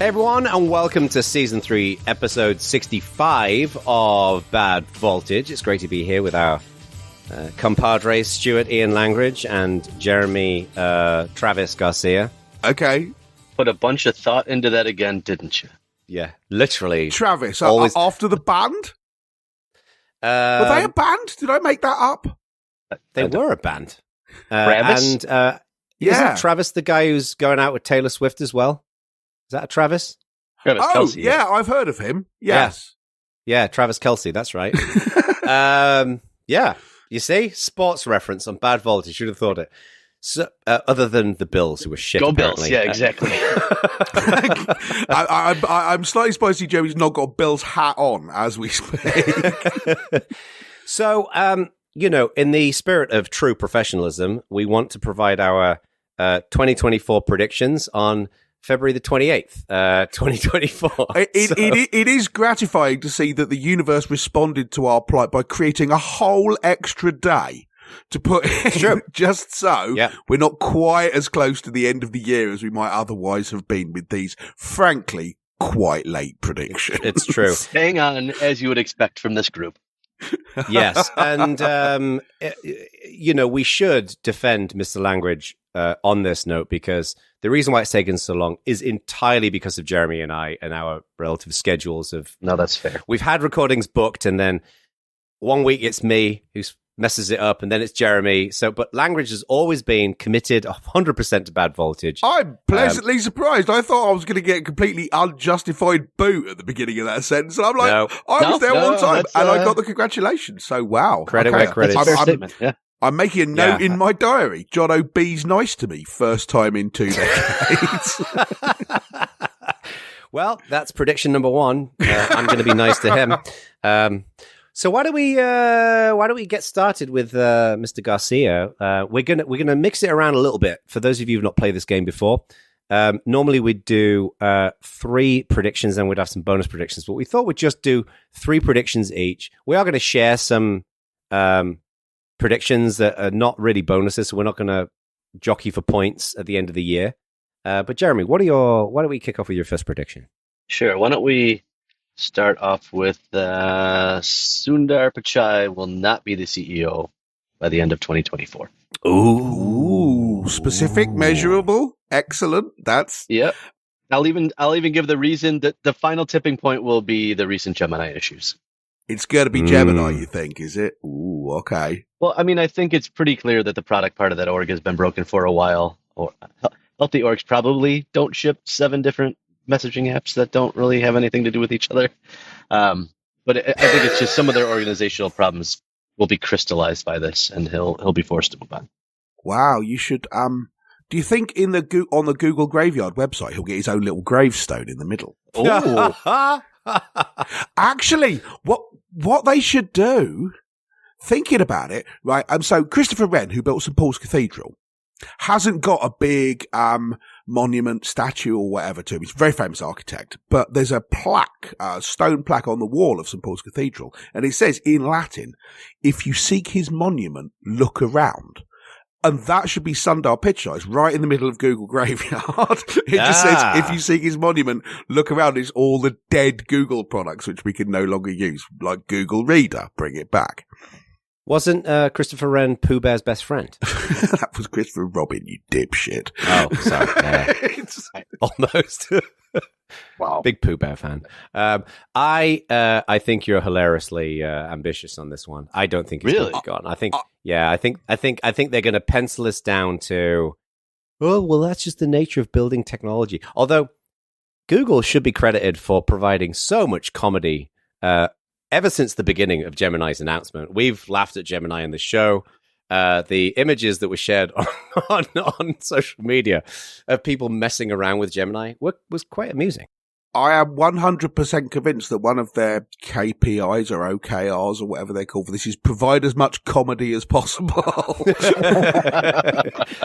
Hey everyone, and welcome to Season 3, Episode 65 of Bad Voltage. It's great to be here with our compadres, Stuart Ian Langridge and Jeremy Travis Garcia. Okay. Put a bunch of thought into that again, didn't you? Yeah, literally. Travis, always... after the band? Were they a band? Did I make that up? They were a band. Travis? And isn't Travis the guy who's going out with Taylor Swift as well? Is that a Travis? Travis Kelce, yeah, I've heard of him. Yes. Yeah, Travis Kelce, that's right. Yeah, you see? Sports reference on Bad Voltage. Should have thought it. So, other than the Bills, who were shit, Go apparently. Bills, yeah, exactly. I'm slightly surprised Jeremy's not got Bill's hat on as we speak. So, in the spirit of true professionalism, we want to provide our 2024 predictions on February the 28th, 2024. It is gratifying to see that the universe responded to our plight by creating a whole extra day to put in, just so we're not quite as close to the end of the year as we might otherwise have been with these, frankly, quite late predictions. It's true. Hang on, as you would expect from this group. Yes, and, we should defend Mr. Langridge on this note, because the reason why it's taken so long is entirely because of Jeremy and I and our relative schedules of... No, that's fair. We've had recordings booked, and then one week it's me who messes it up, and then it's Jeremy. But Langridge has always been committed 100% to Bad Voltage. I'm pleasantly surprised. I thought I was going to get a completely unjustified boot at the beginning of that sentence, and I'm like, I was there one time, and I got the congratulations. So, wow. Credit where credit's due. I'm making a note in my diary. Jono B's nice to me. First time in 2 decades. Well, that's prediction number one. I'm going to be nice to him. So why don't we get started with Mr. Garcia? We're gonna mix it around a little bit for those of you who've not played this game before. Normally we'd do 3 predictions, and we'd have some bonus predictions, but we thought we'd just do 3 predictions each. We are going to share some predictions that are not really bonuses, so we're not going to jockey for points at the end of the year. But Jeremy, why don't we kick off with your first prediction? Sure. Why don't we start off with Sundar Pichai will not be the CEO by the end of 2024. Ooh, specific, measurable, excellent. That's I'll even give the reason that the final tipping point will be the recent Gemini issues. It's going to be Gemini, you think, is it? Ooh, okay. Well, I mean, I think it's pretty clear that the product part of that org has been broken for a while. Healthy orgs probably don't ship 7 different messaging apps that don't really have anything to do with each other. But I think it's just some of their organizational problems will be crystallized by this, and he'll be forced to move on. Wow, you should. Do you think on the Google Graveyard website he'll get his own little gravestone in the middle? Oh. Actually, what they should do, thinking about it, right? So Christopher Wren, who built St Paul's Cathedral, hasn't got a big monument, statue, or whatever to him. He's a very famous architect, but there's a plaque, a stone plaque on the wall of St Paul's Cathedral, and it says in Latin, "If you seek his monument, look around." And that should be Sundar Pichai's right in the middle of Google Graveyard. It just says, if you seek his monument, look around. It's all the dead Google products which we can no longer use, like Google Reader. Bring it back. Wasn't Christopher Wren Pooh Bear's best friend? That was Christopher Robin, you dipshit. Oh, sorry. Almost. Wow. Big Pooh Bear fan. I think you're hilariously ambitious on this one. I don't think it's really gone. I think they're going to pencil this down to, oh, well, that's just the nature of building technology. Although Google should be credited for providing so much comedy ever since the beginning of Gemini's announcement. We've laughed at Gemini in the show. The images that were shared on social media of people messing around with Gemini was quite amusing. I am 100% convinced that one of their KPIs or OKRs or whatever they're called for this is provide as much comedy as possible.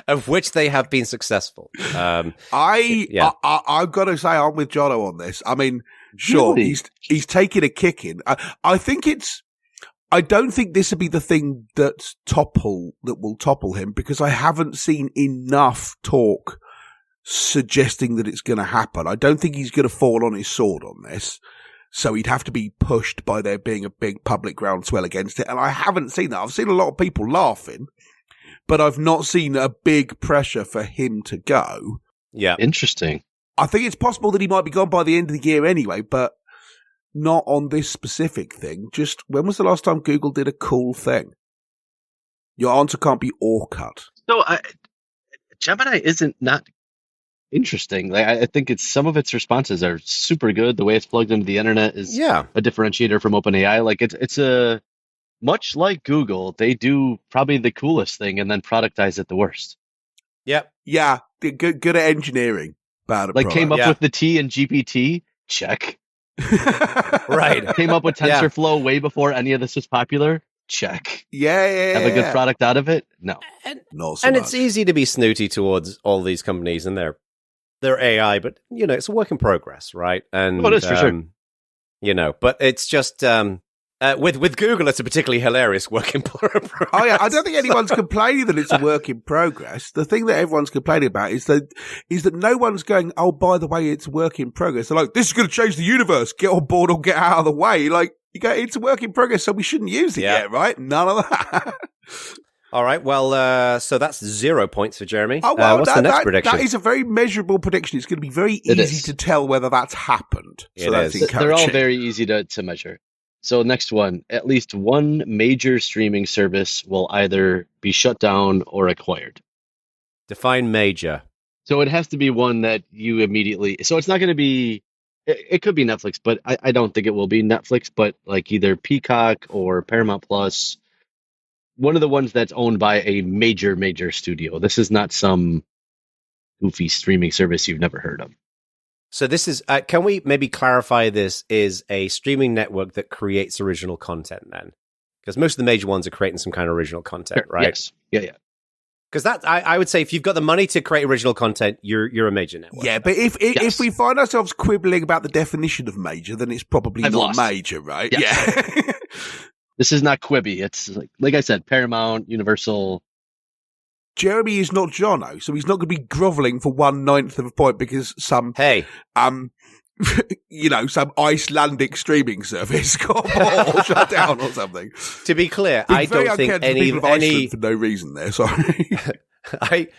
Of which they have been successful. I've got to say I'm with Jono on this. I mean, sure, really? he's taking a kicking. I don't think this will be the thing that will topple him, because I haven't seen enough talk suggesting that it's going to happen. I don't think he's going to fall on his sword on this. So he'd have to be pushed by there being a big public groundswell against it. And I haven't seen that. I've seen a lot of people laughing, but I've not seen a big pressure for him to go. Yeah. Interesting. I think it's possible that he might be gone by the end of the year anyway, but not on this specific thing. Just when was the last time Google did a cool thing? Your answer can't be or cut. So Gemini isn't not interesting. Like I think it's some of its responses are super good. The way it's plugged into the internet is a differentiator from OpenAI. Like it's a much like Google, they do probably the coolest thing and then productize it the worst. Yep. Yeah, good at engineering. Bad at like product. Came up with the T in GPT, check. Right. Came up with TensorFlow way before any of this was popular. Check. Yeah. Have a good product out of it? No. And it's easy to be snooty towards all these companies and their AI, but it's a work in progress, right? And it is for sure. But it's just with Google, it's a particularly hilarious work in progress. Oh yeah, I don't think anyone's complaining that it's a work in progress. The thing that everyone's complaining about is that no one's going, oh, by the way, it's a work in progress. They're like, this is going to change the universe. Get on board or get out of the way. Like, you go, it's a work in progress, so we shouldn't use it yet, right? None of that. All right, well, so that's 0 points for Jeremy. Oh, well, what's the next prediction? That is a very measurable prediction. It's going to be very easy to tell whether that's happened. So that's encouraging. They're all very easy to measure. So next one, at least one major streaming service will either be shut down or acquired. Define major. So it has to be one that you immediately... So it's not going to be... It could be Netflix, but I don't think it will be Netflix, but like either Peacock or Paramount Plus. One of the ones that's owned by a major studio. This is not some goofy streaming service you've never heard of. So this is, can we maybe clarify this is a streaming network that creates original content then? Because most of the major ones are creating some kind of original content, right? Yes. Yeah. Because that, I would say if you've got the money to create original content, you're a major network. Yeah, but if we find ourselves quibbling about the definition of major, then it's probably not major, right? Yes. Yeah. This is not Quibi. It's like I said, Paramount, Universal. Jeremy is not Jono, so he's not going to be groveling for 1/9 of a point because some some Icelandic streaming service got shut down or something. To be clear, I don't think any for no reason there. Sorry.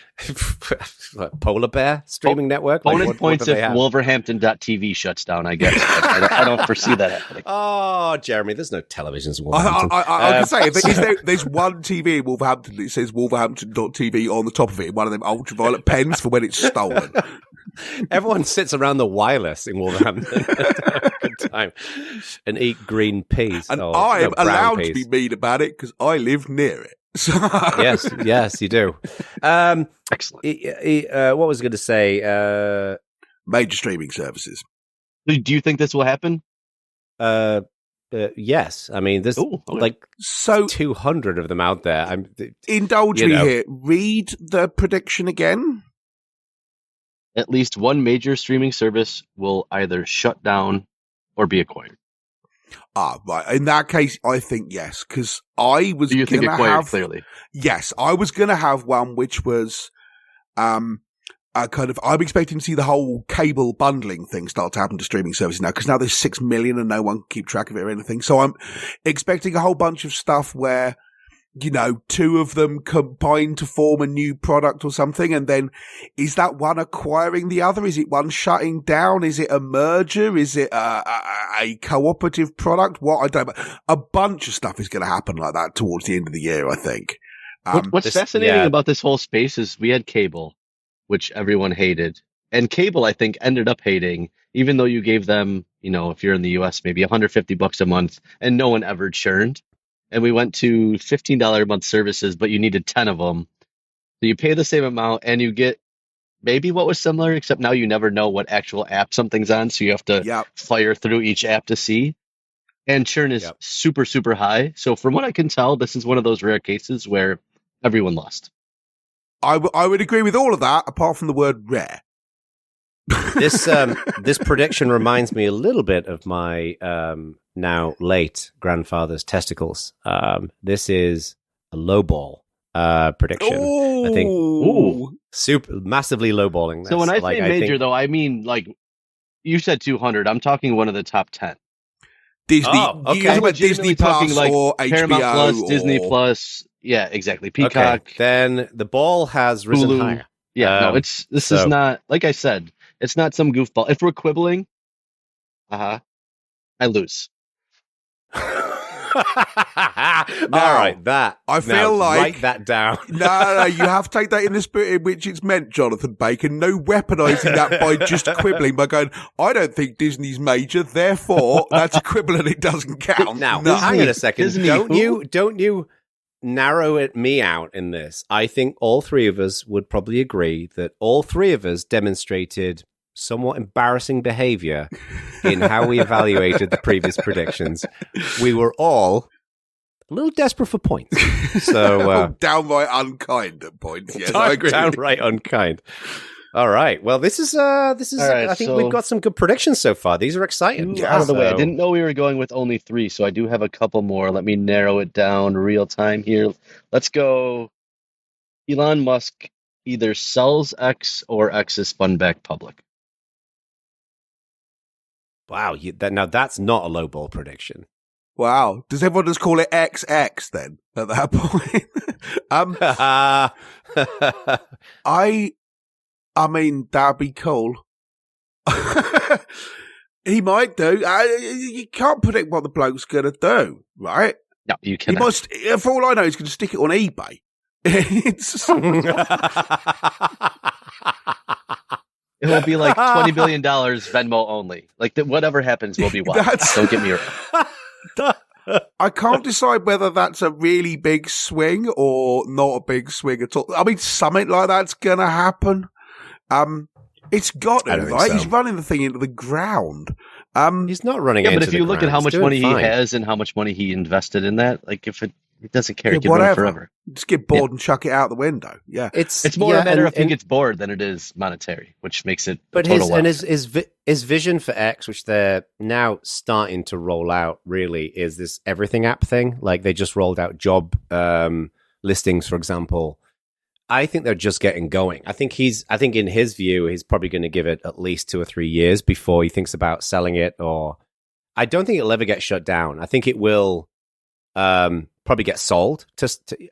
Polar Bear streaming network. Bonus points if Wolverhampton.tv shuts down. I guess I don't foresee that happening. Oh, Jeremy, there's no televisions in Wolverhampton. I was going to say, there's one TV in Wolverhampton that says Wolverhampton.tv on the top of it, one of them ultraviolet pens for when it's stolen. Everyone sits around the wireless in Wolverhampton. Good time. And eat green peas. And I am allowed to be mean about it because I live near it. yes, you do. Excellent. What was I going to say? Major streaming services. Do you think this will happen? Yes. I mean, there's like 200 of them out there. Indulge me here. Read the prediction again. At least one major streaming service will either shut down or be acquired. Ah, right. In that case, I think yes, because I was going to have... clearly. Yes, I was going to have one which was I'm expecting to see the whole cable bundling thing start to happen to streaming services now, because now there's 6 million and no one can keep track of it or anything. So I'm expecting a whole bunch of stuff where, two of them combine to form a new product or something. And then is that one acquiring the other? Is it one shutting down? Is it a merger? Is it a cooperative product? What? I don't know. A bunch of stuff is going to happen like that towards the end of the year, I think. What's fascinating about this whole space is we had cable, which everyone hated. And cable, I think, ended up hating, even though you gave them, if you're in the US, maybe $150 a month, and no one ever churned. And we went to $15 a month services, but you needed 10 of them. So you pay the same amount and you get maybe what was similar, except now you never know what actual app something's on. So you have to fire through each app to see. And churn is super, super high. So from what I can tell, this is one of those rare cases where everyone lost. I would agree with all of that, apart from the word rare. This prediction reminds me a little bit of my now late grandfather's testicles. This is a lowball prediction. Ooh. I think. super massively lowballing this. So when I Like, say major, think, though, I mean, like, you said 200. I'm talking one of the top 10. Disney, Oh, okay. you talking about Disney Legitimately Plus talking, like, or Paramount HBO Plus, or... Disney Plus. Yeah, exactly. Peacock. okay, then the ball has risen Hulu. higher. Yeah, no, this is not, like I said, it's not some goofball. If we're quibbling, I lose. All right, that. I feel like... Write that down. No, you have to take that in the spirit in which it's meant, Jonathan Bacon. No weaponising that by just quibbling, by going, I don't think Disney's major, therefore that's a quibble and it doesn't count. Now, No. hang on a second. Disney Don't you narrow me out in this? I think all three of us would probably agree that all three of us demonstrated somewhat embarrassing behavior in how we evaluated the previous predictions. We were all a little desperate for points. So downright unkind at points. Yes, I agree. Downright unkind. All right. Well, this is. right, I think we've got some good predictions so far. These are exciting. Out of the way. I didn't know we were going with only 3, so I do have a couple more. Let me narrow it down real time here. Let's go. Elon Musk either sells X or X is spun back public. Wow. Now that's not a lowball prediction. Wow. Does everyone just call it XX then at that point? I mean, that'd be cool. He might do. You can't predict what the bloke's going to do, right? No, you He cannot. must, for all I know, he's going to stick it on eBay. It will be like $20 billion Venmo only. Like, whatever happens will be wild. Don't get me wrong. I can't decide whether that's a really big swing or not a big swing at all. I mean, something like that's going to happen. It's got to, right? So. He's running the thing into the ground. He's not running into the ground. But if you look at how much money fine. he has and how much money he invested in that, like, if it doesn't care, it can run forever. Just get bored and chuck it out the window. Yeah. It's more a matter of he gets bored than it is monetary, which makes it but total his vision for X, which they're now starting to roll out, really is this everything app thing. Like, they just rolled out job listings, for example. I think they're just getting going. I think in his view, he's probably going to give it at least 2 or 3 years before he thinks about selling it. Or I don't think it'll ever get shut down. I think it will probably get sold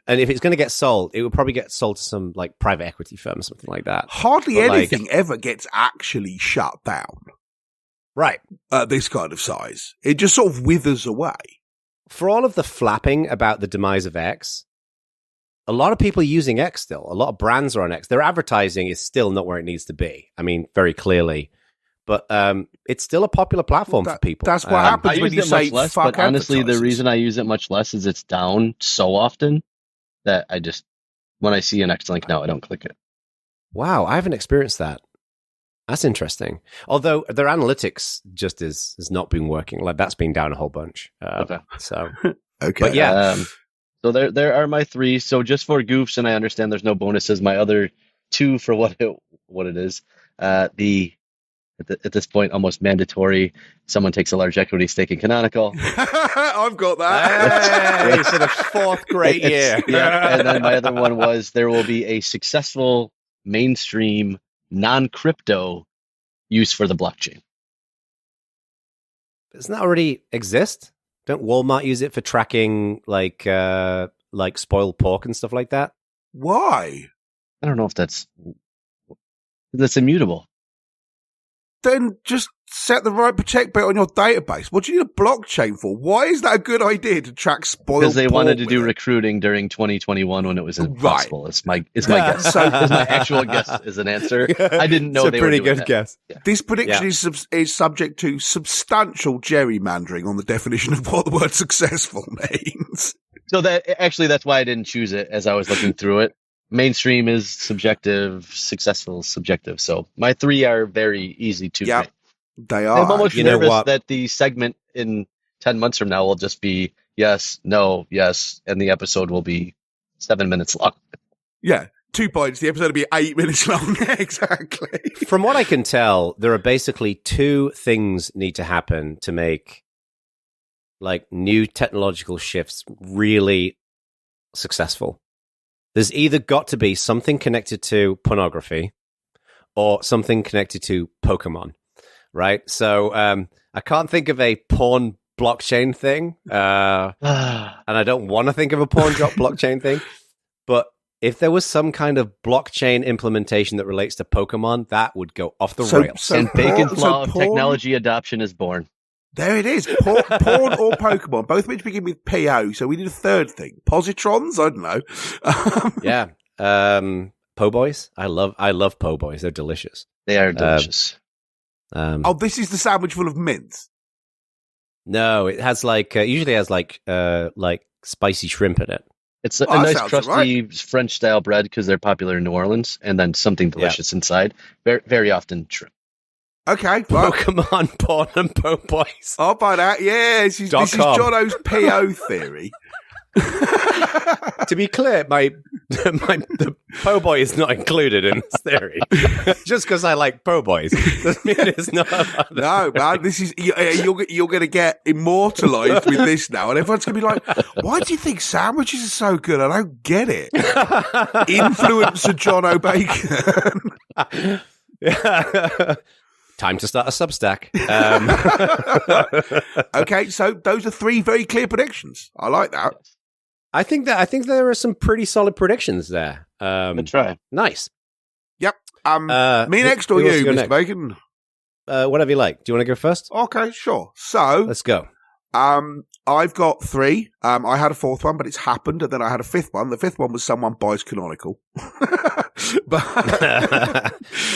and if it's going to get sold, it will probably get sold to some like private equity firm or something like that. Hardly anything ever gets actually shut down. Right. At this kind of size. It just sort of withers away. For all of the flapping about the demise of X, a lot of people are using X still. A lot of brands are on X. Their advertising is still not where it needs to be. I mean, very clearly. But it's still a popular platform for people. That's what happens when you say less, fuck. But honestly, the reason I use it much less is it's down so often that I just, when I see an X link now, I don't click it. Wow, I haven't experienced that. That's interesting. Although their analytics just has not been working. Like, that's been down a whole bunch. Okay. So, okay. But yeah. So there are my 3. So just for goofs, and I understand there's no bonuses, my other 2 for what it is. At this point, almost mandatory. Someone takes a large equity stake in Canonical. I've got that. Hey, for the 4th grade year. Yeah. And then my other one was there will be a successful mainstream non-crypto use for the blockchain. Doesn't that already exist? Don't Walmart use it for tracking like spoiled pork and stuff like that? Why? I don't know if that's immutable. Then just set the right protect bit on your database. What do you need a blockchain for? Why is that a good idea to track spoiled pork? Because they wanted to do recruiting during 2021 when it was impossible. Right. It's my guess. So my actual guess is an answer. I didn't know they were doing that. It's a pretty good guess. Yeah. This prediction is subject to substantial gerrymandering on the definition of what the word successful means. So that's why I didn't choose it as I was looking through it. Mainstream is subjective, successful is subjective. So my 3 are very easy to pick. They are. I'm almost nervous that the segment in 10 months from now will just be yes, no, yes, and the episode will be 7 minutes long. Yeah, 2 points. The episode will be 8 minutes long. Exactly. From what I can tell, there are basically 2 things need to happen to make like new technological shifts really successful. there's either got to be something connected to pornography or something connected to Pokemon, right? So I can't think of a porn blockchain thing, and I don't want to think of a porn blockchain thing, but if there was some kind of blockchain implementation that relates to Pokemon, that would go off the rails. And Bacon's law of technology adoption is born. There it is. Porn or Pokemon, both which begin with PO. So we need a third thing. Positrons? I don't know. Yeah. Po' boys. I love po' boys. They're delicious. They are delicious. This is the sandwich full of mint. No, it has usually has spicy shrimp in it. It's a nice crusty French style bread because they're popular in New Orleans, and then something delicious inside. Very, very often shrimp. Okay, well, Pokemon, porn, and po' boys. I'll buy that. Yeah, this is Jono's PO theory. To be clear, the po' boy is not included in this theory. Just because I like po' boys doesn't mean it's not. No, man, this is you're going to get immortalized with this now, and everyone's going to be like, "Why do you think sandwiches are so good? I don't get it." Influencer Jono Bacon. Time to start a Substack. Okay, so those are three very clear predictions. I like that. I think there are some pretty solid predictions there. Good try. Nice. Yep. Me next or you, Mr. Bacon? Whatever you like. Do you want to go first? Okay, sure. So let's go. I've got three. I had a fourth one, but it's happened, and then I had a fifth one. The fifth one was someone buys Canonical.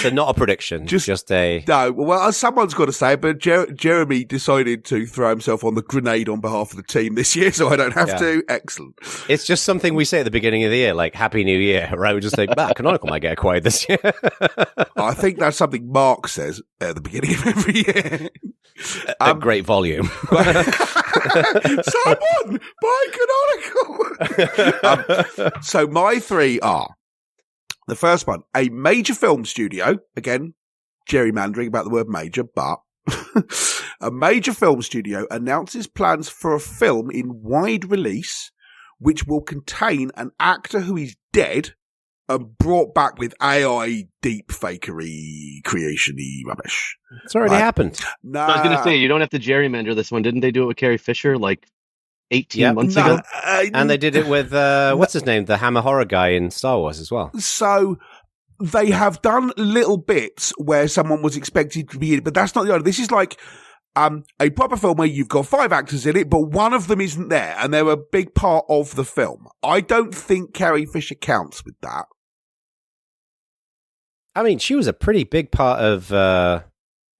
So not a prediction, just a... No, well, someone's got to say it, but Jeremy decided to throw himself on the grenade on behalf of the team this year, so I don't have to. Excellent. It's just something we say at the beginning of the year, like, Happy New Year, right? We just say, Canonical might get acquired this year. I think that's something Mark says at the beginning of every year. A great volume. Someone buy Canonical. So my three are: the first one, a major film studio, again, gerrymandering about the word major, but a major film studio announces plans for a film in wide release which will contain an actor who is dead and brought back with AI deep fakery creation-y rubbish. It's already happened. No. I was going to say, you don't have to gerrymander this one. Didn't they do it with Carrie Fisher 18 months ago? And they did it with, what's his name? The Hammer Horror guy in Star Wars as well. So they have done little bits where someone was expected to be in it, but that's not the only. This is like a proper film where you've got 5 actors in it, but one of them isn't there, and they're a big part of the film. I don't think Carrie Fisher counts with that. I mean, she was a pretty big part of...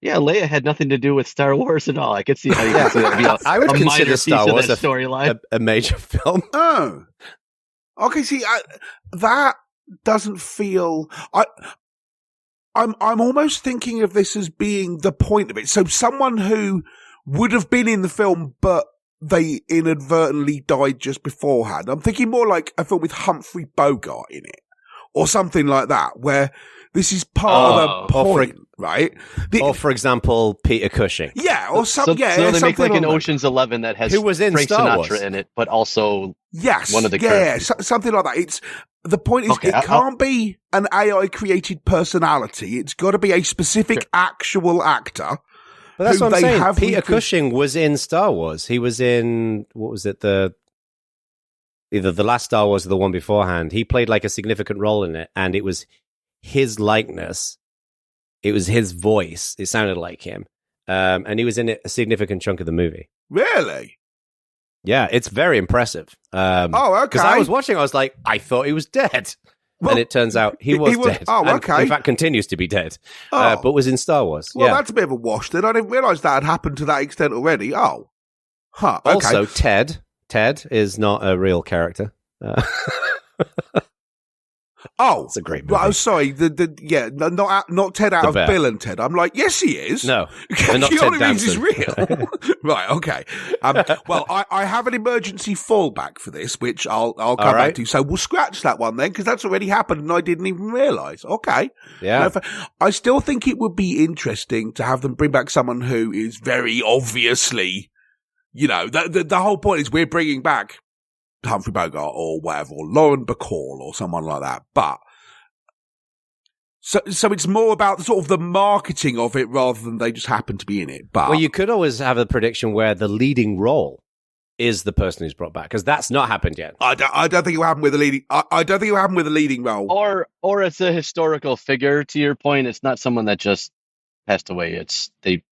Yeah, Leia had nothing to do with Star Wars at all. I could see how you could say that. I would consider Star Wars a major film. Oh. Okay, see, that doesn't feel... I'm almost thinking of this as being the point of it. So someone who would have been in the film, but they inadvertently died just beforehand. I'm thinking more like a film with Humphrey Bogart in it, or something like that, where this is part of the point, right? Or, for example, Peter Cushing. Yeah, or something. So they make like an Ocean's 11 that has who was in Frank Star Sinatra Wars in it, but also one of the something like that. It's the point is it can't be an AI created personality. It's got to be a specific actual actor. But that's what I'm saying. Peter Cushing was in Star Wars. He was in, what was it, either the last Star Wars or the one beforehand. He played like a significant role in it, and it was his likeness. It was his voice. It sounded like him. And he was in it a significant chunk of the movie. Really? Yeah, it's very impressive. Okay. Because I was watching, I was like, I thought he was dead. Well, and it turns out he was dead. Oh, okay. And in fact, continues to be dead. But was in Star Wars. Well, that's a bit of a wash then. I didn't realise that had happened to that extent already. Oh. Huh. Okay. Also, Ted is not a real character. It's a great movie. Well, I'm sorry. Not Ted out of Bill and Ted. I'm like, yes, he is. No, not Ted Danson is real. Right. Okay. Well, I have an emergency fallback for this, which I'll come back to. So we'll scratch that one then, because that's already happened and I didn't even realise. Okay. Yeah. I still think it would be interesting to have them bring back someone who is very obviously, the whole point is we're bringing back Humphrey Bogart or whatever, or Lauren Bacall or someone like that. But so it's more about sort of the marketing of it rather than they just happen to be in it. But well, you could always have a prediction where the leading role is the person who's brought back, because that's not happened yet. I don't think it will happen with the leading. I don't think it will happen with the leading role. Or it's a historical figure. To your point, it's not someone that just passed away. It's they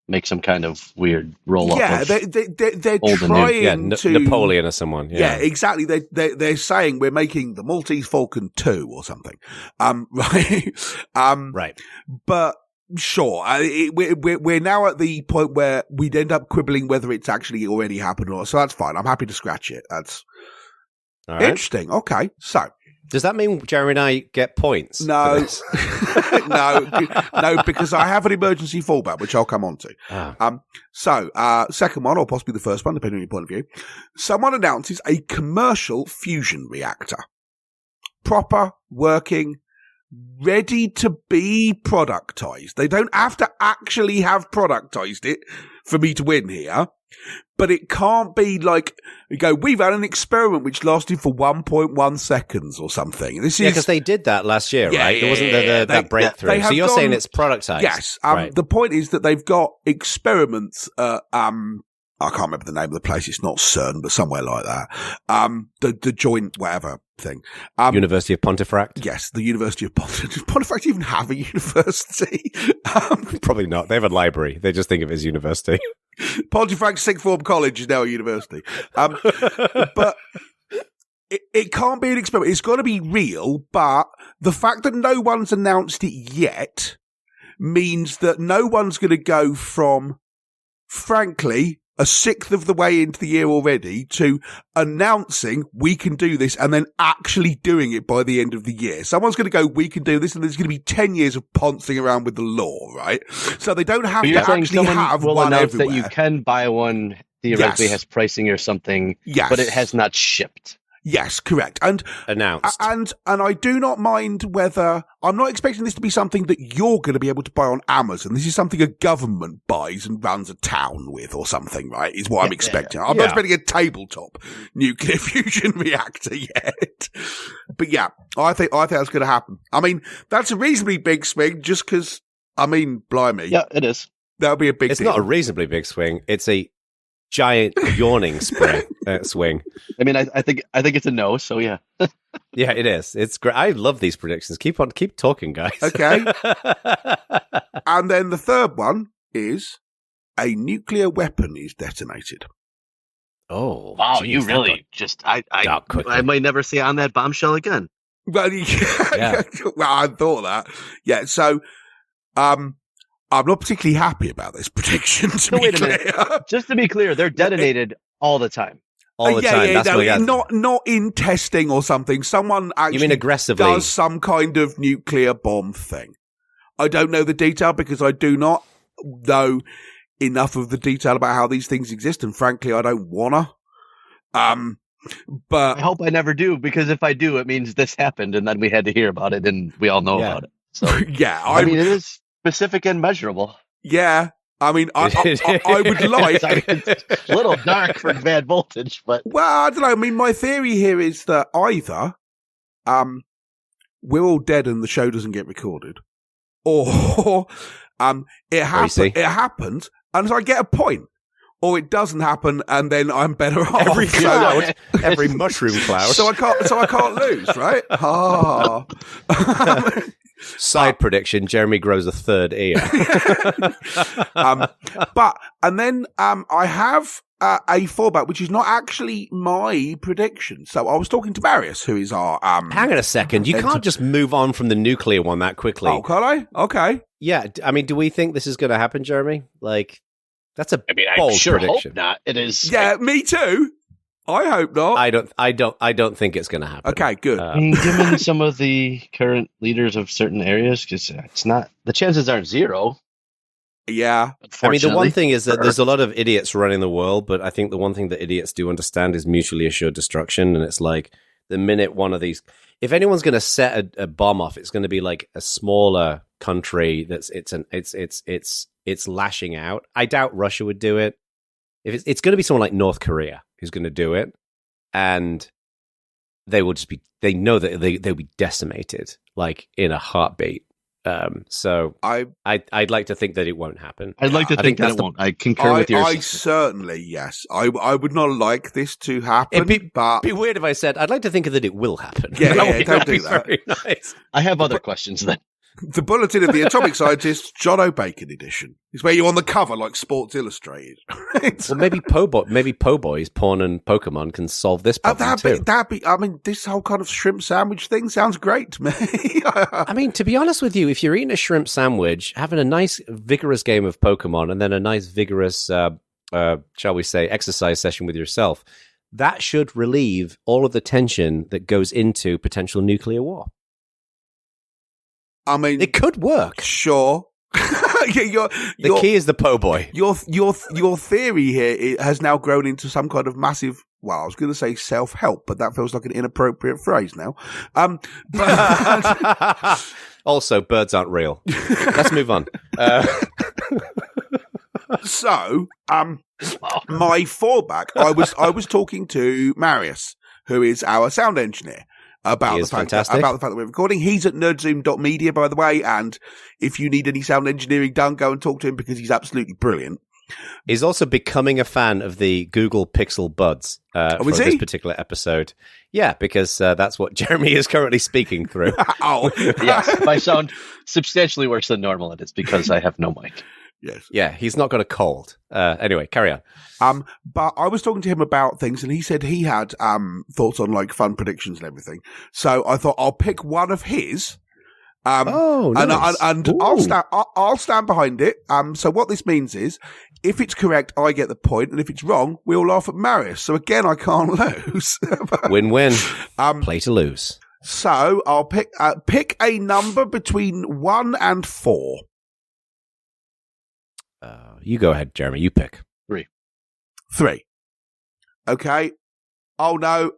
make some kind of weird roll up. Yeah, they're trying to Napoleon or someone. Yeah, exactly. They're saying we're making the Maltese Falcon 2 or something. Right. Right. But sure, we're now at the point where we'd end up quibbling whether it's actually already happened or not. So that's fine. I'm happy to scratch it. That's all right. Interesting. Okay, so. Does that mean Jeremy and I get points? No, no, because I have an emergency fallback, which I'll come on to. So, second one, or possibly the first one, depending on your point of view. Someone announces a commercial fusion reactor. Proper, working, ready to be productized. They don't have to actually have productized it for me to win here. But it can't be like, you go, we've had an experiment which lasted for 1.1 seconds or something. This is because they did that last year, right? There wasn't that breakthrough. So you're saying it's productized. Yes. Right. The point is that they've got experiments, I can't remember the name of the place. It's not CERN, but somewhere like that. The joint whatever thing. University of Pontefract? Yes, the University of Pontefract. Does Pontefract even have a university? Probably not. They have a library. They just think of it as university. Pontefract Sixth Form College is now a university. But it can't be an experiment. It's got to be real, but the fact that no one's announced it yet means that no one's going to go from, frankly, a sixth of the way into the year already to announcing we can do this and then actually doing it by the end of the year. Someone's going to go, we can do this, and there's going to be 10 years of poncing around with the law, right? So they don't have to actually have one everywhere. That you can buy one, theoretically has pricing or something, but it has not shipped. Yes, correct. And announced. And I do not mind whether I'm not expecting this to be something that you're going to be able to buy on Amazon. This is something a government buys and runs a town with or something, right? Is what I'm expecting. I'm not expecting a tabletop nuclear fusion reactor yet. But yeah, I think that's going to happen. I mean, that's a reasonably big swing just because, I mean, blimey. Yeah, it is. That'll be a big It's deal. not a reasonably big swing. It's a giant yawning swing. Oh, I mean, I think it's a no. So yeah, yeah, it is. It's great. I love these predictions. Keep talking, guys. Okay. And then the third one is a nuclear weapon is detonated. Oh, wow! geez, You really just I might never see on that bombshell again. Well, yeah. Well, I thought that. Yeah. So, I'm not particularly happy about this prediction. Wait a minute. Just to be clear, they're detonated all the time. All the time. That's not in testing or something. Someone actually you mean aggressively does some kind of nuclear bomb thing. I don't know the detail because I do not know enough of the detail about how these things exist, and frankly, I don't wanna. But I hope I never do, because if I do, it means this happened, and then we had to hear about it, and we all know about it. So yeah, I mean, it is specific and measurable. Yeah. I mean, I would like... It's a little dark for bad voltage, but... Well, I don't know. I mean, my theory here is that either we're all dead and the show doesn't get recorded, or it happens and I get a point, or it doesn't happen and then I'm better off. Every mushroom cloud. So I can't lose, right? Side prediction: Jeremy grows a third ear. And then I have a fallback, which is not actually my prediction. So I was talking to Marius, who is our Hang on a second, you can't just move on from the nuclear one that quickly. Oh, can I? Okay. Yeah, I mean, do we think this is going to happen, Jeremy? Like, that's a I bold sure prediction. Hope not. It is. Yeah, me too. I hope not. I don't think it's going to happen. Okay, good. Given some of the current leaders of certain areas, because it's not, the chances aren't zero. Yeah. I mean, the one thing is that there's a lot of idiots running the world, but I think the one thing that idiots do understand is mutually assured destruction. And it's like the minute one of these, if anyone's going to set a bomb off, it's going to be like a smaller country it's lashing out. I doubt Russia would do it. If it's going to be someone like North Korea who's going to do it. and they will just be. They know that they'll be decimated, like in a heartbeat. So I'd like to think that it won't happen. I'd like to think that it won't. I concur with your. I certainly, yes. I would not like this to happen. It'd but be weird if I said I'd like to think that it will happen. Yeah, don't do that. Very nice. I have other questions then. The Bulletin of the Atomic Scientist, Jono Bacon edition. It's where you're on the cover like Sports Illustrated. Well, maybe Po Boys, Porn and Pokemon can solve this problem too. I mean, this whole kind of shrimp sandwich thing sounds great to me. I mean, to be honest with you, if you're eating a shrimp sandwich, having a nice, vigorous game of Pokemon, and then a nice, vigorous, shall we say, exercise session with yourself, that should relieve all of the tension that goes into potential nuclear war. I mean, it could work. Sure. The key is the po' boy. Your theory here has now grown into some kind of massive. Well, I was going to say self-help, but that feels like an inappropriate phrase now. Also, birds aren't real. Let's move on. So, my fallback. I was talking to Marius, who is our sound engineer. About the fact that we're recording. He's at nerdzoom.media, by the way, and if you need any sound engineering done, go and talk to him because he's absolutely brilliant. He's also becoming a fan of the Google Pixel Buds for this particular episode. Yeah, because that's what Jeremy is currently speaking through. Oh. Yes, if I sound substantially worse than normal, it is because I have no mic. Yes. Yeah, he's not got a cold. Anyway, carry on. But I was talking to him about things, and he said he had thoughts on like fun predictions and everything. So I thought I'll pick one of his. Nice. And I'll stand behind it. So what this means is, if it's correct, I get the point, and if it's wrong, we'll laugh at Marius. So again, I can't lose. Win-win. Play to lose. So I'll pick a number between 1 and 4. You go ahead, Jeremy. You pick. 3. Okay. Oh no.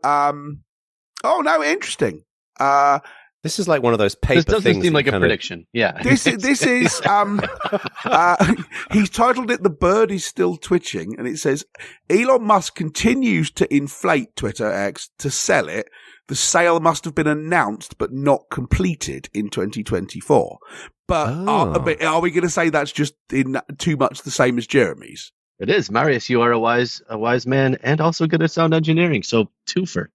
Interesting. This is like one of those paper things. This doesn't seem like a prediction. Yeah. This is he's titled it "The Bird is Still Twitching," and it says Elon Musk continues to inflate Twitter X to sell it. The sale must have been announced but not completed in 2024. But are we going to say that's just in too much the same as Jeremy's? It is. Marius, you are a wise man and also good at sound engineering. So twofer.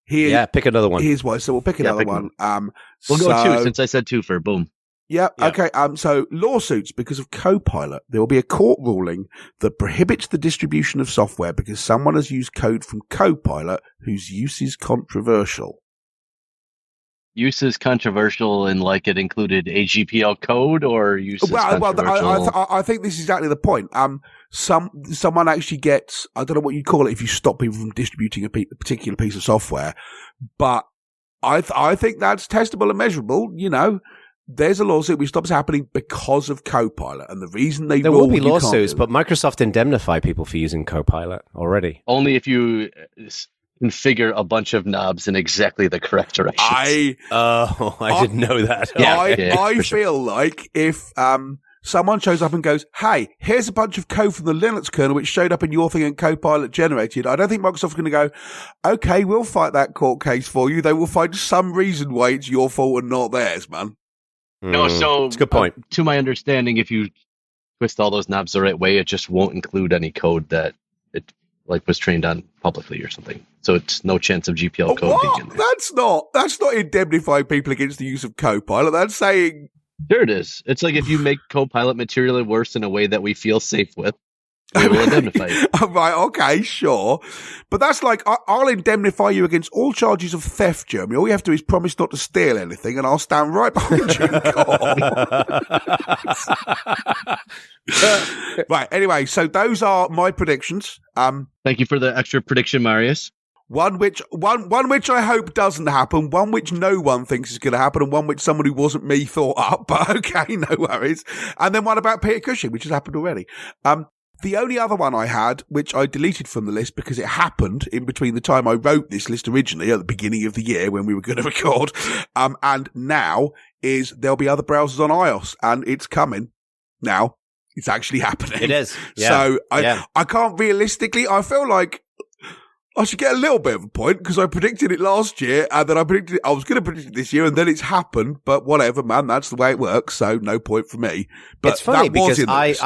Pick another one. Here's why. So we'll pick another one. We'll go 2 since I said twofer. Boom. Yeah. Okay. So lawsuits because of Copilot. There will be a court ruling that prohibits the distribution of software because someone has used code from Copilot whose use is controversial. Use is controversial in like it included a GPL code or use is controversial? I think this is exactly the point. Someone actually gets, I don't know what you call it if you stop people from distributing a particular piece of software, but I think that's testable and measurable. You know, there's a lawsuit which stops happening because of Copilot, and the reason there will be lawsuits, but Microsoft indemnify people for using Copilot already. Only if you configure a bunch of knobs in exactly the correct direction. I didn't know that. I feel like if someone shows up and goes, hey, here's a bunch of code from the Linux kernel which showed up in your thing and Copilot generated, I don't think Microsoft's going to go, okay, we'll fight that court case for you. They will find some reason why it's your fault and not theirs, man. No, so it's a good point. To my understanding, if you twist all those knobs the right way, it just won't include any code that it like was trained on publicly or something. So it's no chance of GPL code being in there. That's not indemnifying people against the use of Copilot. That's saying... Sure it is. It's like if you make Copilot materially worse in a way that we feel safe with, we will indemnify you. Right, okay, sure. But that's like, I'll indemnify you against all charges of theft, Jeremy. All you have to do is promise not to steal anything, and I'll stand right behind you. Right, anyway, so those are my predictions. Thank you for the extra prediction, Marius. One which I hope doesn't happen, one which no one thinks is going to happen, and one which someone who wasn't me thought up, but okay, no worries. And then one about Peter Cushing, which has happened already. The only other one I had, which I deleted from the list because it happened in between the time I wrote this list originally at the beginning of the year when we were going to record, and now is there'll be other browsers on iOS, and it's coming now. It's actually happening. It is. Yeah. So I can't realistically, I feel like I should get a little bit of a point because I predicted it last year and then I predicted it, I was going to predict it this year and then it's happened, but whatever, man, that's the way it works. So no point for me. But it's funny that was because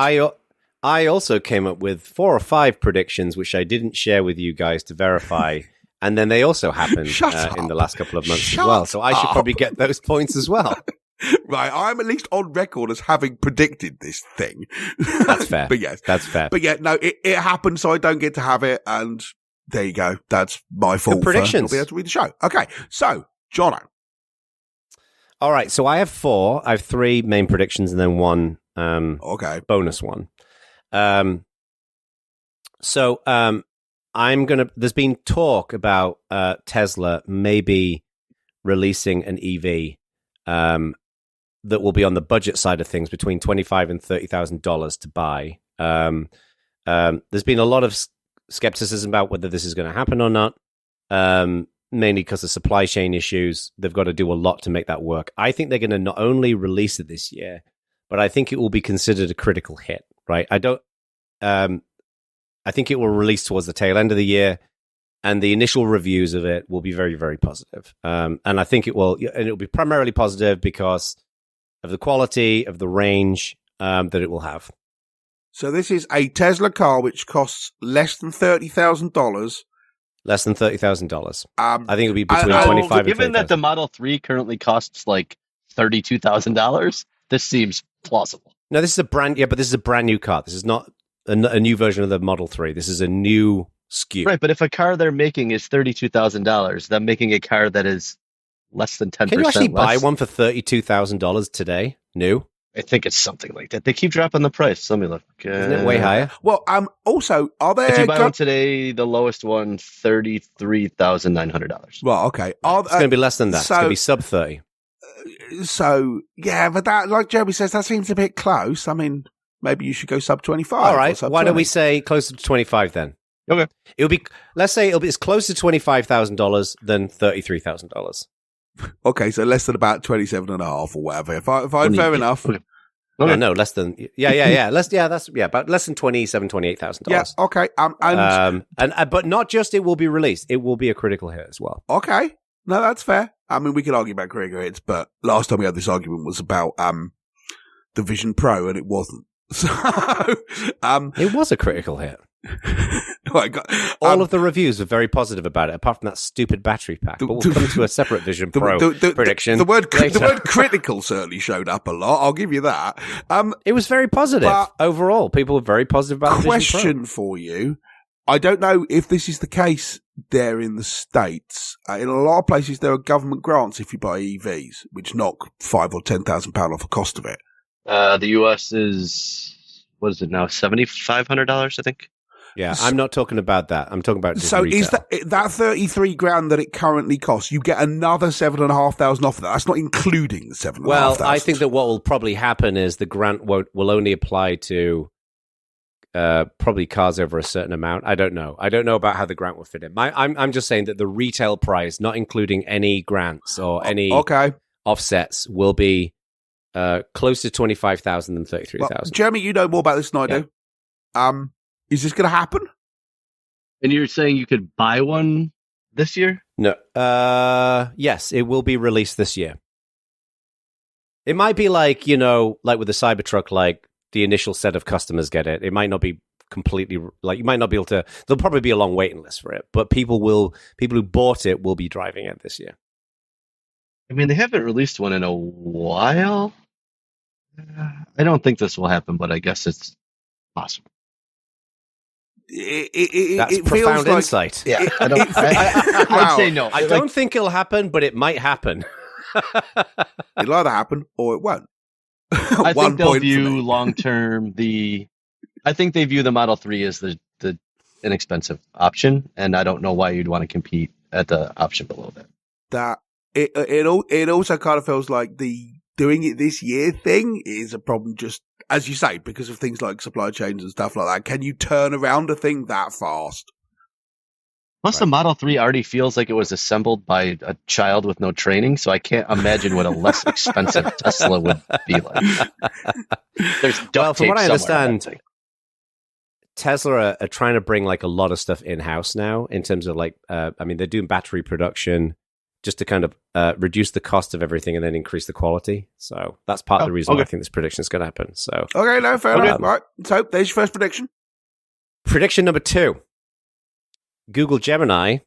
I also came up with 4 or 5 predictions, which I didn't share with you guys to verify. And then they also happened in the last couple of months as well. So I should probably get those points as well. Right, I'm at least on record as having predicted this thing. That's fair. But yes, that's fair. But yeah, no, it happened, so I don't get to have it, and there you go. That's my fault. Good predictions. For not being able to read the show. Okay, so Jono. All right, so I have 4. I have 3 main predictions and then 1 bonus one. There's been talk about Tesla maybe releasing an EV that will be on the budget side of things between $25,000 and $30,000 to buy. There's been a lot of skepticism about whether this is going to happen or not, mainly because of supply chain issues. They've got to do a lot to make that work. I think they're going to not only release it this year, but I think it will be considered a critical hit, right? I think it will release towards the tail end of the year, and the initial reviews of it will be very, very positive. And I think it'll be primarily positive because of the quality, of the range that it will have. So this is a Tesla car which costs less than $30,000. Less than $30,000. I think it'll be between 25 and 30,000. Given that the Model 3 currently costs like $32,000, this seems plausible. No, this is a brand new car. This is not a new version of the Model 3. This is a new SKU. Right, but if a car they're making is $32,000, they're making a car that is less than 10%. Can you actually buy one for $32,000 today? New? I think it's something like that. They keep dropping the price. Let me look. Isn't it way higher? Well, also, are there... If you buy one today, the lowest one, $33,900. Well, okay. It's going to be less than that. So, it's going to be sub 30. So, yeah, but that, like Jeremy says, that seems a bit close. I mean, maybe you should go sub 25. All right. Why don't we say closer to 25 then? Okay. Let's say it'll be as close to $25,000 than $33,000. Okay, so less than about 27 and a half or whatever. If I'm fair enough. Okay. No, less than about less than $28,000. Yeah, okay. But not just it will be released; it will be a critical hit as well. Okay, no, that's fair. I mean, we could argue about critical hits, but last time we had this argument was about the Vision Pro, and it wasn't. So it was a critical hit. All of the reviews were very positive about it, apart from that stupid battery pack. But we'll come to a separate Vision Pro prediction. The word critical certainly showed up a lot. I'll give you that. It was very positive overall. People were very positive about the Vision Pro. Question for you. I don't know if this is the case there in the States. In a lot of places, there are government grants if you buy EVs, which knock £5,000 or £10,000 off the cost of it. The US is, what is it now, $7,500, I think. Yeah, I'm not talking about that. I'm talking about just so retail. Is that $33,000 that it currently costs? You get another $7,500 off of that. That's not including the $7,500. Well, I think that what will probably happen is the grant will only apply to probably cars over a certain amount. I don't know about how the grant will fit in. I'm just saying that the retail price, not including any grants or any offsets, will be closer to 25,000 than 33,000. Well, Jeremy, you know more about this than I do. Is this going to happen? And you're saying you could buy one this year? No. Yes, it will be released this year. It might be like, like with the Cybertruck, like the initial set of customers get it. It might not be completely, like you might not be able to, there'll probably be a long waiting list for it, but people who bought it will be driving it this year. I mean, they haven't released one in a while. I don't think this will happen, but I guess it's possible. That's profound insight. Yeah, I'd say no. I don't think it'll happen, but it might happen. It'll either happen or it won't. I think they'll view long term I think they view the Model 3 as the inexpensive option, and I don't know why you'd want to compete at the option below that. That it also kind of feels like the doing it this year thing is a problem, just as you say, because of things like supply chains and stuff like that. Can you turn around a thing that fast? Plus, the Model 3 already feels like it was assembled by a child with no training, so I can't imagine what a less expensive Tesla would be like. There's duct tape from what I somewhere, understand, Tesla are trying to bring like a lot of stuff in-house now in terms of like, they're doing battery production just to kind of reduce the cost of everything and then increase the quality. So that's part of the reason why I think this prediction is going to happen. So okay, no, fair enough. Right. So there's your first prediction. Prediction number 2: Google Gemini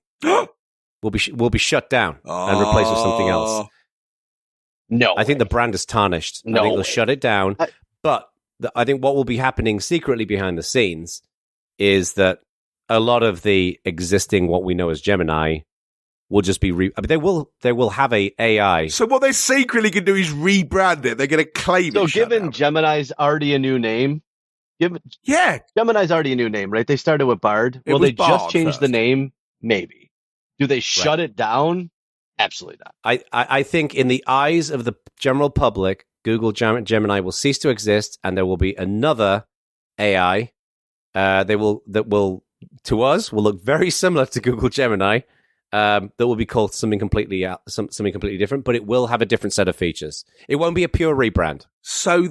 will be shut down and replaced with something else. No, I think the brand is tarnished. No I think they'll way. shut it down. But I think what will be happening secretly behind the scenes is that a lot of the existing what we know as Gemini will just be they will have a AI. So what they secretly can do is rebrand it. They're going to claim it. So given Gemini's already a new name, Gemini's already a new name, right? They started with Bard. Will they just change the name? Maybe. Do they shut it down? Absolutely not. I think in the eyes of the general public, Google Gemini will cease to exist, and there will be another AI. That will to us will look very similar to Google Gemini. That will be called something completely different, but it will have a different set of features. It won't be a pure rebrand. So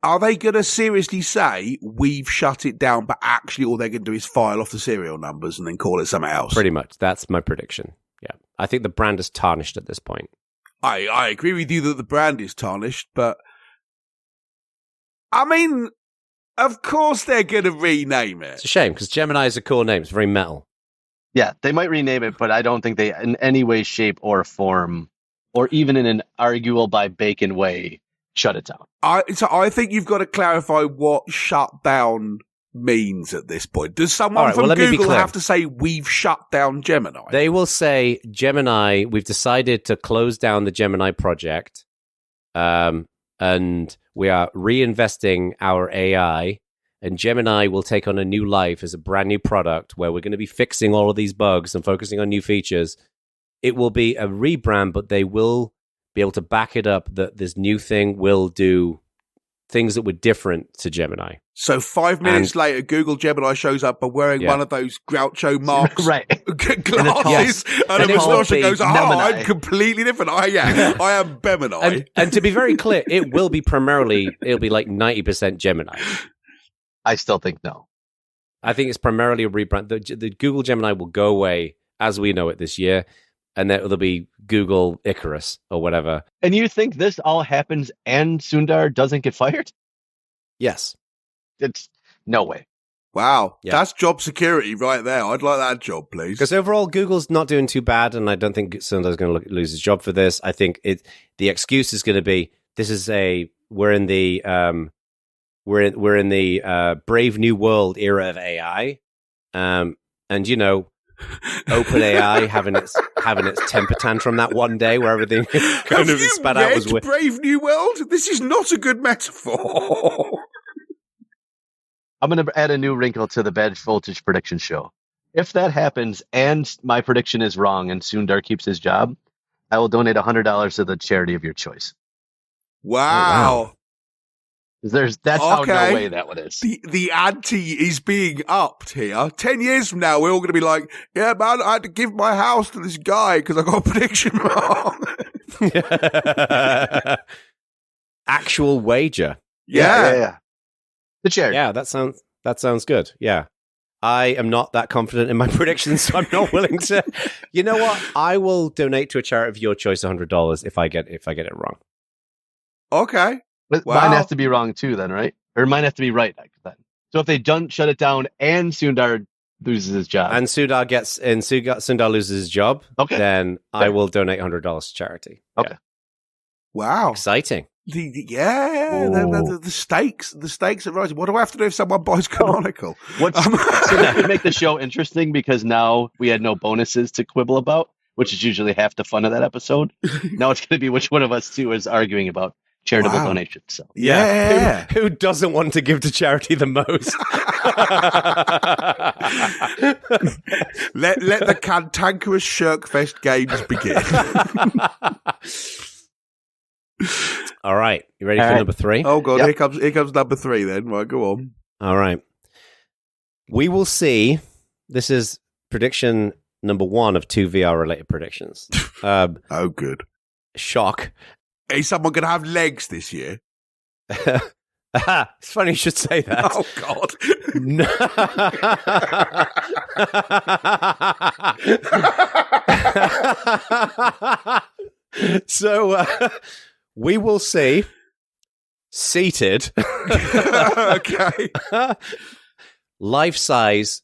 are they gonna seriously say we've shut it down, but actually all they're gonna do is file off the serial numbers and then call it something else? Pretty much. That's my prediction. Yeah. I think the brand is tarnished at this point. I agree with you that the brand is tarnished, but I mean, of course they're gonna rename it. It's a shame because Gemini is a cool name. It's very metal. Yeah, they might rename it, but I don't think they, in any way, shape, or form, or even in an arguable by Bacon way, shut it down. I think you've got to clarify what shut down means at this point. Does someone from Google have to say, we've shut down Gemini? They will say, Gemini, we've decided to close down the Gemini project, and we are reinvesting our AI. And Gemini will take on a new life as a brand new product where we're going to be fixing all of these bugs and focusing on new features. It will be a rebrand, but they will be able to back it up that this new thing will do things that were different to Gemini. So 5 minutes later, Google Gemini shows up by wearing one of those Groucho Marx glasses, and a moustache and goes, I'm completely different. I am Gemini. And to be very clear, it'll be like 90% Gemini. I still think no. I think it's primarily a rebrand. The Google Gemini will go away as we know it this year, and there'll be Google Icarus or whatever. And you think this all happens and Sundar doesn't get fired? Yes. It's no way. Wow. Yeah. That's job security right there. I'd like that job, please. Because overall, Google's not doing too bad, and I don't think Sundar's going to lose his job for this. I think the excuse is going to be, we're in the Brave New World era of AI, and OpenAI having its temper tantrum that one day where everything kind of spat out was weird. Brave New World? This is not a good metaphor. I'm going to add a new wrinkle to the Bad Voltage prediction show. If that happens and my prediction is wrong and Sundar keeps his job, I will donate $100 to the charity of your choice. Wow. That's how no way that one is. The ante is being upped here. 10 years from now, we're all going to be like, yeah, man, I had to give my house to this guy because I got a prediction wrong. Actual wager. Yeah. The charity. Yeah, that sounds good. Yeah. I am not that confident in my predictions, so I'm not willing to. You know what? I will donate to a charity of your choice $100 if I get it wrong. Okay. But mine has to be wrong too, then, right? Or mine has to be right then. So if they don't shut it down and Sundar loses his job, and Sundar loses his job, then I will donate $100 to charity. Okay. Yeah. Wow. Exciting. The stakes are rising. What do I have to do if someone buys Canonical? So that could make the show interesting because now we had no bonuses to quibble about, which is usually half the fun of that episode. Now it's going to be which one of us two is arguing about charitable donations. So yeah. Who doesn't want to give to charity the most? let the cantankerous Shirkfest games begin. All right, you ready for number 3? Oh god, here comes number 3 then. Right, go on. All right. We will see. This is prediction number 1 of 2 VR related predictions. Oh good. Shock. Is someone going to have legs this year? It's funny you should say that. Oh, God. No. So we will see seated Okay. life-size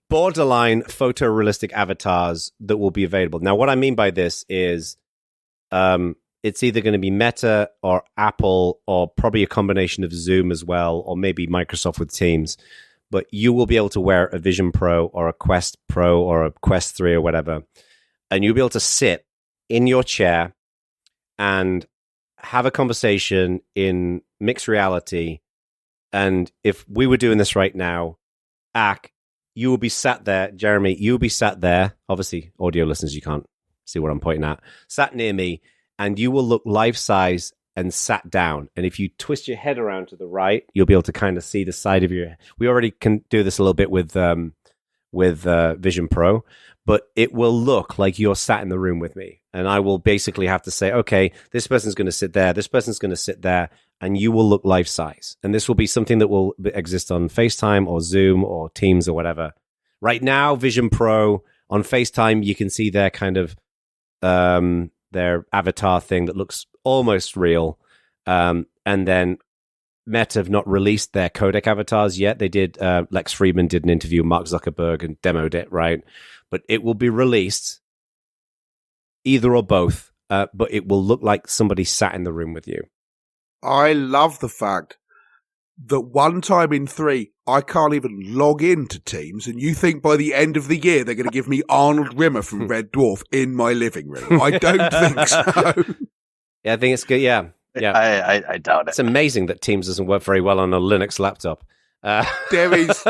borderline photorealistic avatars that will be available. Now, what I mean by this is it's either going to be Meta or Apple or probably a combination of Zoom as well, or maybe Microsoft with Teams. But you will be able to wear a Vision Pro or a Quest Pro or a Quest 3 or whatever, and you'll be able to sit in your chair and have a conversation in mixed reality. And if we were doing this right now, you will be sat there, Jeremy, you will be sat there. Obviously, audio listeners, you can't see what I'm pointing at. Sat near me, and you will look life-size and sat down. And if you twist your head around to the right, you'll be able to kind of see the side of your head. We already can do this a little bit with Vision Pro, but it will look like you're sat in the room with me. And I will basically have to say, okay, this person's going to sit there, this person's going to sit there, and you will look life-size. And this will be something that will exist on FaceTime or Zoom or Teams or whatever. Right now, Vision Pro on FaceTime, you can see their kind of their avatar thing that looks almost real. And then Meta have not released their codec avatars yet. They did. Lex Friedman did an interview with Mark Zuckerberg and demoed it, right? But it will be released, either or both, but it will look like somebody sat in the room with you. I love the fact that one time in 3, I can't even log into Teams, and you think by the end of the year they're going to give me Arnold Rimmer from Red Dwarf in my living room. I don't think so. Yeah, I think it's good. Yeah. I doubt it. It's amazing that Teams doesn't work very well on a Linux laptop. There is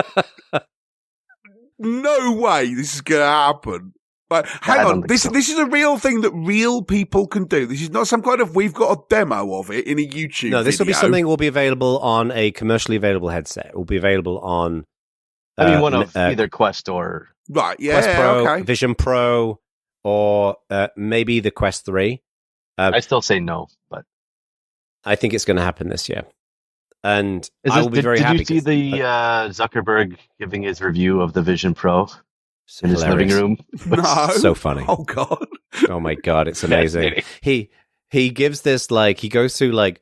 no way this is going to happen. But hang on, this is a real thing that real people can do. This is not some kind of, we've got a demo of it in a YouTube No, this video. will be something that will be available on a commercially available headset. It will be available on... one of either Quest or... Right, yeah, Quest Pro, okay. Vision Pro, or maybe the Quest 3. I still say no, but... I think it's going to happen this year. And I will be very happy. Did you see the Zuckerberg giving his review of the Vision Pro in his living room? No. So funny. Oh, God. Oh, my God. It's amazing. He gives this, like, he goes through, like,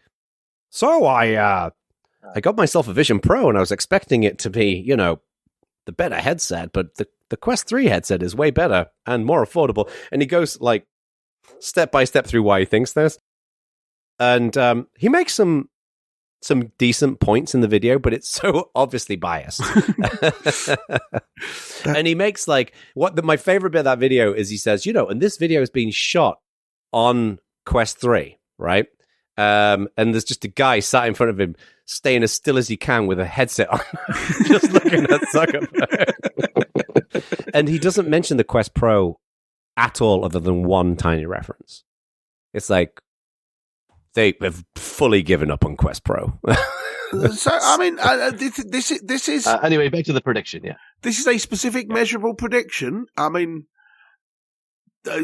so I got myself a Vision Pro, and I was expecting it to be, you know, the better headset, but the Quest 3 headset is way better and more affordable. And he goes, like, step by step through why he thinks this. And he makes some decent points in the video, but it's so obviously biased. And he makes, like, my favorite bit of that video is he says, you know, and this video is being shot on Quest 3, right? And there's just a guy sat in front of him, staying as still as he can with a headset on, just looking at Zuckerberg. And he doesn't mention the Quest Pro at all, other than one tiny reference. It's like, they have fully given up on Quest Pro. So, I mean, this is... anyway, back to the prediction, yeah. This is a specific measurable prediction. I mean,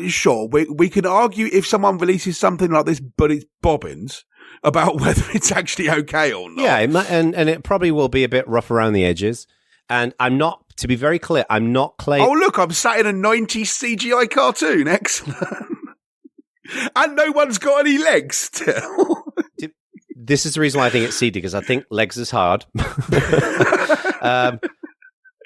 sure, we can argue if someone releases something like this, but it's bobbins, about whether it's actually okay or not. Yeah, and it probably will be a bit rough around the edges. And I'm not, to be very clear, I'm not claiming... Oh, look, I'm sat in a 90s CGI cartoon. Excellent. And no one's got any legs still. This is the reason why I think it's seedy, because I think legs is hard. And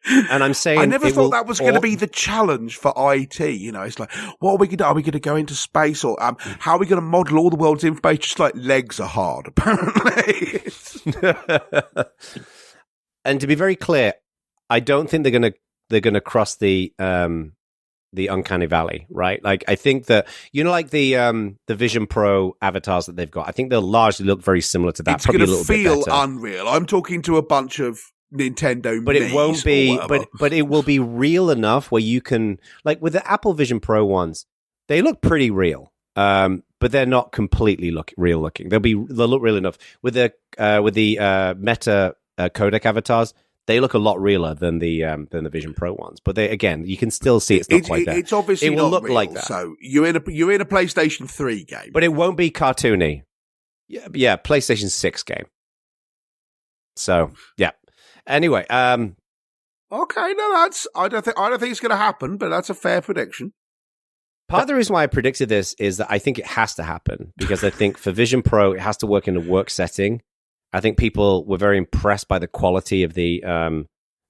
I'm saying... I never thought that was going to be the challenge for IT. You know, it's like, what are we going to do? Are we going to go into space? Or how are we going to model all the world's information? Just like legs are hard, apparently. And to be very clear, I don't think they're going to cross the uncanny valley, right? Like, I think that, you know, like the Vision Pro avatars that they've got, I think they'll largely look very similar to that. It's going to feel unreal. I'm talking to a bunch of Nintendo, but it won't be. But it will be real enough where you can, like with the Apple Vision Pro ones, they look pretty real, but they're not completely real looking. They'll look real enough with the Meta codec avatars. They look a lot realer than the Vision Pro ones, but again, you can still see it's not quite there. It's obviously it will not look real, like that. So you're in a PlayStation 3 game, but it won't be cartoony. Yeah, PlayStation 6 game. So yeah. Anyway, Okay, no, I don't think it's going to happen, but that's a fair prediction. part of the reason why I predicted this is that I think it has to happen because I think for Vision Pro, it has to work in a work setting. I think people were very impressed by the quality of the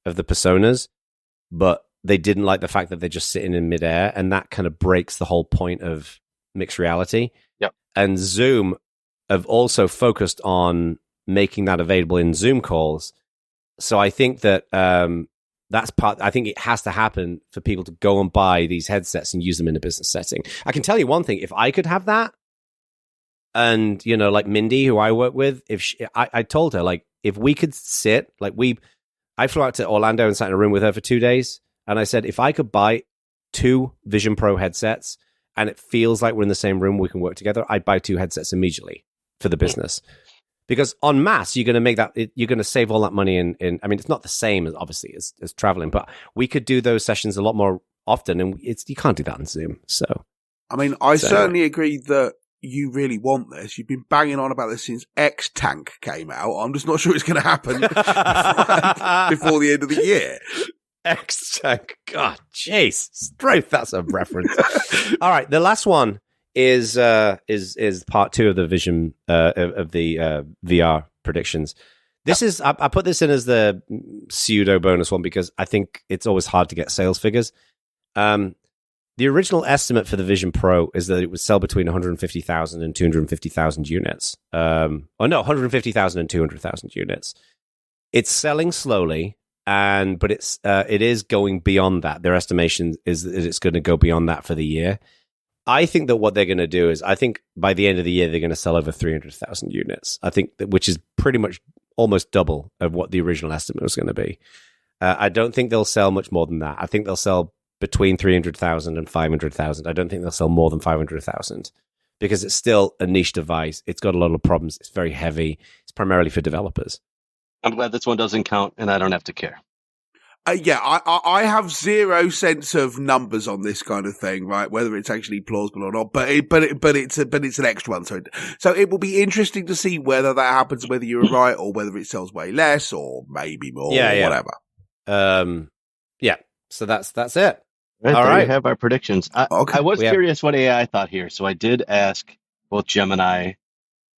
personas, but they didn't like the fact that they're just sitting in midair, and that kind of breaks the whole point of mixed reality. Yep. And Zoom have also focused on making that available in Zoom calls. So I think that that's part. I think it has to happen for people to go and buy these headsets and use them in a business setting. I can tell you one thing: if I could have that, and like Mindy, who I work with, I told her, like, if we could sit, like I flew out to Orlando and sat in a room with her for 2 days, and I said, if I could buy 2 Vision Pro headsets and it feels like we're in the same room, we can work together, I'd buy 2 headsets immediately for the business. Because en masse, you're going to save all that money in. I mean, it's not the same as obviously as traveling, but we could do those sessions a lot more often, and you can't do that on Zoom. So, I mean, I certainly agree that you really want this. You've been banging on about this since X Tank came out. I'm just not sure it's going to happen before the end of the year. X Tank, God, jeez, Strafe, that's a reference. All right, the last one is part 2 of the Vision of the VR predictions. This is I put this in as the pseudo bonus one because I think it's always hard to get sales figures. The original estimate for the Vision Pro is that it would sell between 150,000 and 250,000 units. 150,000 and 200,000 units. It's selling slowly, but it is going beyond that. Their estimation is that it's going to go beyond that for the year. I think that what they're going to do is, I think by the end of the year, they're going to sell over 300,000 units. I think which is pretty much almost double of what the original estimate was going to be. I don't think they'll sell much more than that. I think they'll sell between 300,000 and 500,000. I don't think they'll sell more than 500,000 because it's still a niche device. It's got a lot of problems. It's very heavy. It's primarily for developers. I'm glad this one doesn't count and I don't have to care. I have zero sense of numbers on this kind of thing, right? Whether it's actually plausible or not, but it's an extra one. So it will be interesting to see whether that happens, whether you're right or whether it sells way less or maybe more or whatever. So that's it. All right. We have our predictions. I was curious what AI thought here, so I did ask both Gemini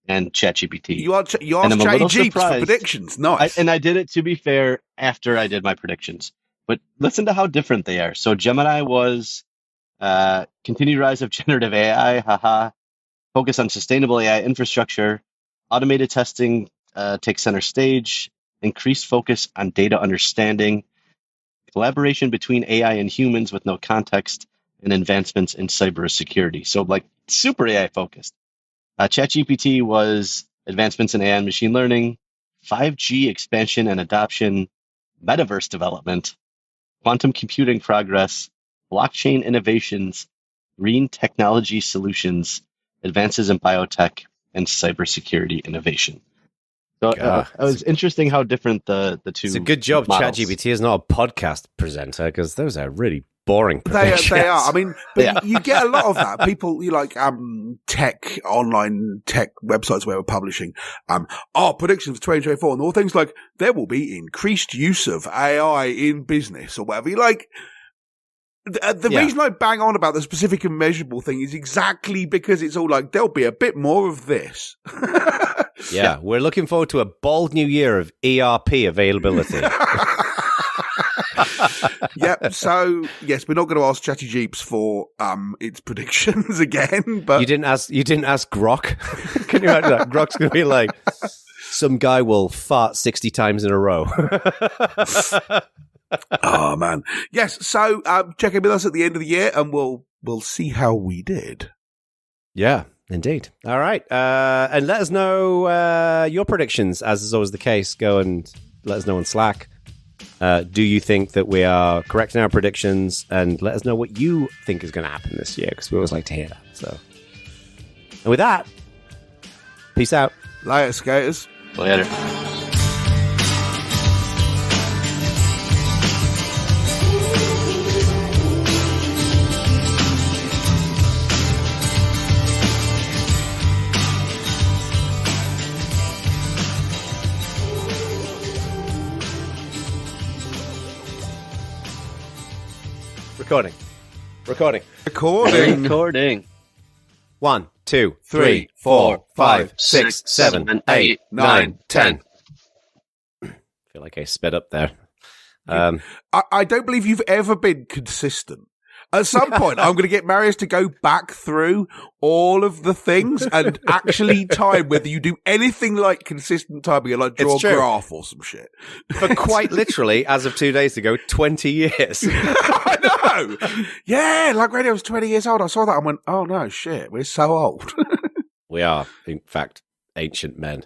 and ChatGPT. You asked ChatGPT for predictions. Nice. I did it, to be fair, after I did my predictions. But listen to how different they are. So Gemini was continued rise of generative AI, focus on sustainable AI infrastructure, automated testing takes center stage, increased focus on data understanding, collaboration between AI and humans with no context, and advancements in cybersecurity. So like super AI focused. ChatGPT was advancements in AI and machine learning, 5G expansion and adoption, metaverse development, quantum computing progress, blockchain innovations, green technology solutions, advances in biotech, and cybersecurity innovation. So it was interesting how different the two. It's a good job ChatGPT is not a podcast presenter because those are really boring predictions. They are. I mean, but you get a lot of that. People, online tech websites where we're publishing, predictions for 2024 and all things like there will be increased use of AI in business or whatever. The reason I bang on about the specific and measurable thing is exactly because it's all like, there'll be a bit more of this. Yeah, we're looking forward to a bold new year of ERP availability. Yep. So yes, we're not going to ask Chatty Jeeps for its predictions again. But you didn't ask Grok. Can you imagine that? Grok's going to be like, some guy will fart 60 times in a row. Oh man, yes. So check in with us at the end of the year, and we'll see how we did. Yeah. Indeed. All right. And let us know your predictions, as is always the case. Go and let us know on Slack. Do you think that we are correct in our predictions? And let us know what you think is going to happen this year, because we always like to hear that. So, and with that, peace out. Later, skaters. Later. Recording. Recording. Recording. 1, 2, 3, 4, 5, 6, 7, 8, 9, 10. I feel like I sped up there. I don't believe you've ever been consistent. At some point, I'm going to get Marius to go back through all of the things and actually time whether you do anything like consistent timing and like draw a graph or some shit. For quite literally, as of 2 days ago, 20 years. I know. Yeah, like radio was 20 years old. I saw that and went, oh no, shit, we're so old. We are, in fact, ancient men.